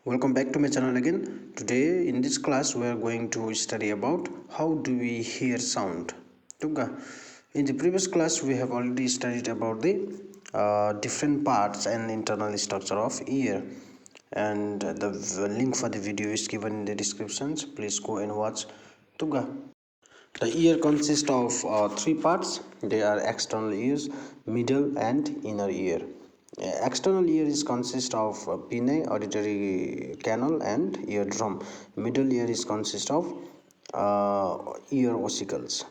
Welcome back to my channel again. Today in this class we are going to study about how do we hear sound. In the previous class we have already studied about the different parts and internal structure of ear, and the link for the video is given in the descriptions. Please go and watch. Tuga. The ear consists of three parts. They are external ears, middle and inner ear. External ear is consist of pinnae, auditory canal and eardrum. Middle ear is consist of ear ossicles,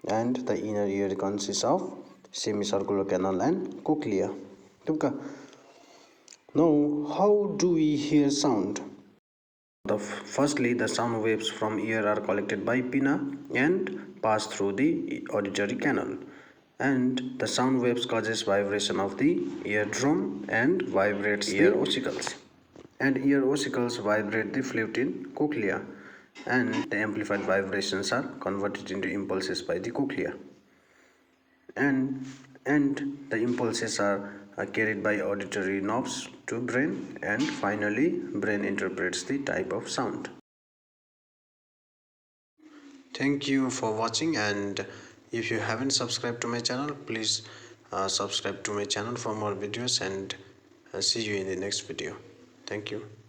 and the inner ear consists of semicircular canal and cochlea. Now, how do we hear sound? Firstly, the sound waves from ear are collected by pinna and pass through the auditory canal, and the sound waves causes vibration of the eardrum and vibrates ear ossicles, and ear ossicles vibrate the flute in cochlea, and the amplified vibrations are converted into impulses by the cochlea, and the impulses are carried by auditory knobs to brain, and finally brain interprets the type of sound. Thank you for watching, and if you haven't subscribed to my channel, please subscribe to my channel for more videos, and see you in the next video. Thank you.